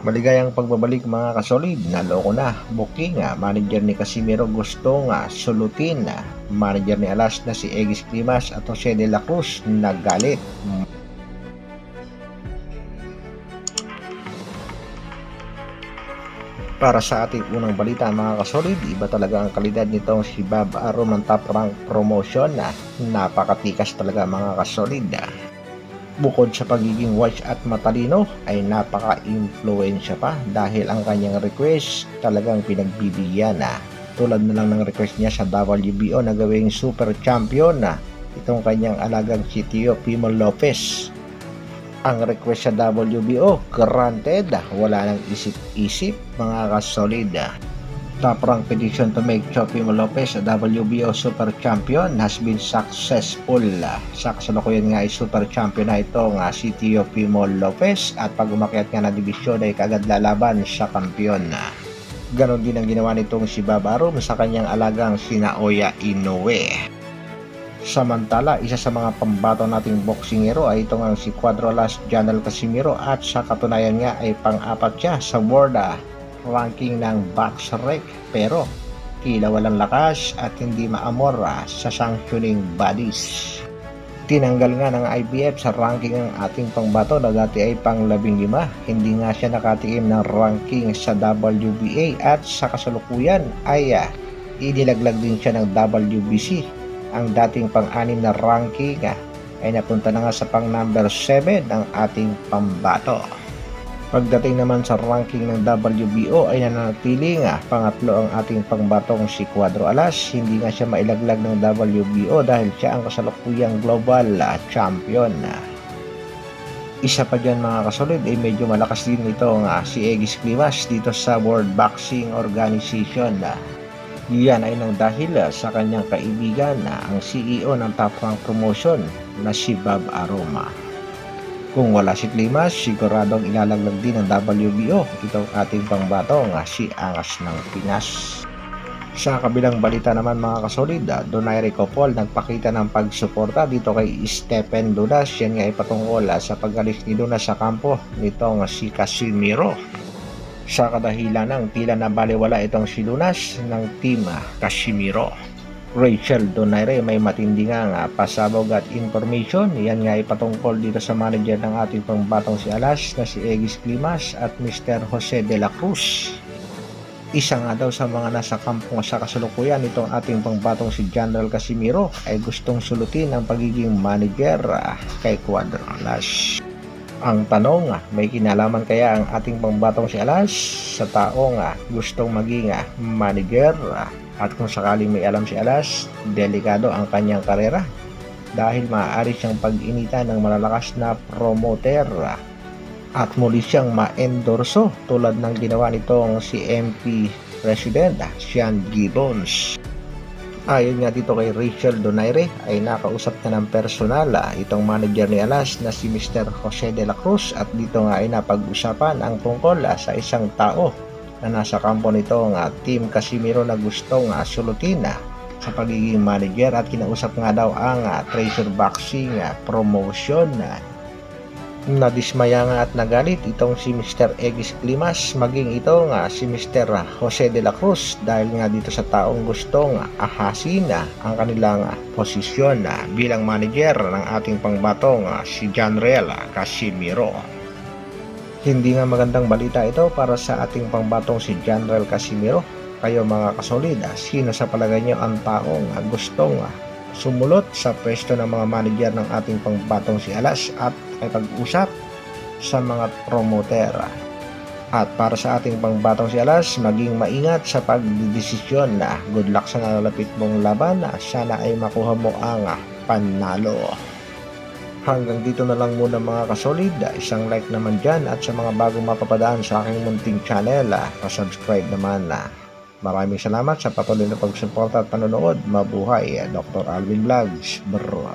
Maligayang pagbabalik mga kasolid, naloko na. Booking manager ni Casimiro gustong sulutin manager ni Alas na si Egis Climas at Jose de la Cruz nagalit. Para sa ating unang balita mga kasolid, iba talaga ang kalidad nitong si Bob Arum ng Top Rank Promotion napakatikas talaga mga kasolid. Bukod sa pagiging wise at matalino ay napaka-influensya pa dahil ang kanyang request talagang pinagbibigyan tulad na lang ng request niya sa WBO na gawing super champion itong kanyang alagang si Tio Pimo Lopez. Ang request sa WBO granted, wala nang isip-isip mga kasolid. Top rank petition to make Tio Pimo Lopez a WBO Super Champion has been successful. Sa kasalukuyan nga ay Super Champion na ito si Tio Pimo Lopez at pag umakyat nga na dibisyon ay kagad lalaban sa kampiyon. Ganon din ang ginawa nitong si Bob Arum sa kanyang alagang si Naoya Inoue. Samantala, isa sa mga pambato nating boksingero ay itong si Cuadro Alas Janel Casimiro at sa katunayan nga ay pang-apat siya sa world ranking ng BoxRec pero tila walang lakas at hindi maamor sa sanctioning bodies. Tinanggal nga ng IBF sa ranking ng ating pangbato na dati ay pang-15. Hindi nga siya nakatikim ng ranking sa WBA at sa kasalukuyan ay inilaglag din siya ng WBC. Ang dating pang-6 na ranking ay napunta na nga sa pang-number 7 ng ating pambato. Pagdating naman sa ranking ng WBO ay nananatili pangatlo ang ating pangbatong si Cuadro Alas. Hindi nga siya mailaglag ng WBO dahil siya ang kasalukuyang global champion. Isa pa dyan mga kasolid ay medyo malakas din ito si Egis Climas dito sa World Boxing Organization. Yan ay nang dahil sa kanyang kaibigan ang CEO ng Top Rank Promotion na si Bob Arum. Kung wala si Climas, siguradong ilalaglag din ng WBO itong ating pangbato si Angas ng Pinas. Sa kabilang balita naman mga kasolid, Donaire Copol nagpakita ng pagsuporta dito kay Stephen Dudas. Yan nga ay patungkol sa pag-alis ni Dudas sa kampo nitong si Casimiro. Sa kadahilan ng tila na baliwala itong si Dudas ng team Casimiro. Rachel Donaire may matindi nga pasabog at information. Yan nga ay patungkol dito sa manager ng ating pangbatong si Alas na si Egis Climas at Mr. Jose de la Cruz. Isa nga daw sa mga nasa kampo sa kasalukuyan itong ating pangbatong si General Casimiro ay gustong sulutin ang pagiging manager kay Cuadro Alas. Ang tanong, may kinalaman kaya ang ating pangbatong si Alas sa taong gustong maging manager? At kung sakaling may alam si Alas, delikado ang kanyang karera dahil maaari siyang pag-initan ng malalakas na promoter at muli siyang ma-endorso tulad ng ginawa nitong si MP President Sean Gibbons. Ayon nga dito kay Rachel Donaire ay nakausap na ng personal itong manager ni Alas na si Mr. Jose de la Cruz at dito nga ay napag-usapan ang tungkol sa isang tao na nasa kampo nito team Casimiro na gustong sulutin sa pagiging manager at kinausap nga daw ang Treasure Boxing Promotion. Nadismaya nga at nagalit itong si Mr. Egis Climas maging ito si Mr. Jose de la Cruz dahil nga dito sa taong gustong ahasin ang kanilang posisyon bilang manager ng ating pangbatong si Janel Casimiro. Hindi nga magandang balita ito para sa ating pangbatong si Janel Casimiro. Kayo mga kasolid, sino sa palagay nyo ang taong gustong sumulot sa pwesto ng mga manager ng ating pangbatong si Alas at ay pag-usap sa mga promoter? At para sa ating pangbatong si Alas, maging maingat sa pagdidesisyon. Good luck sa nalalapit mong laban. Sana ay makuha mo ang panalo. Hanggang dito na lang muna mga kasolid. Isang like naman dyan at sa mga bagong mapapadaan sa aking munting channel, pa-subscribe naman. Maraming salamat sa patuloy na pagsuporta at panonood. Mabuhay, Dr. Alvin Vlogs, bro.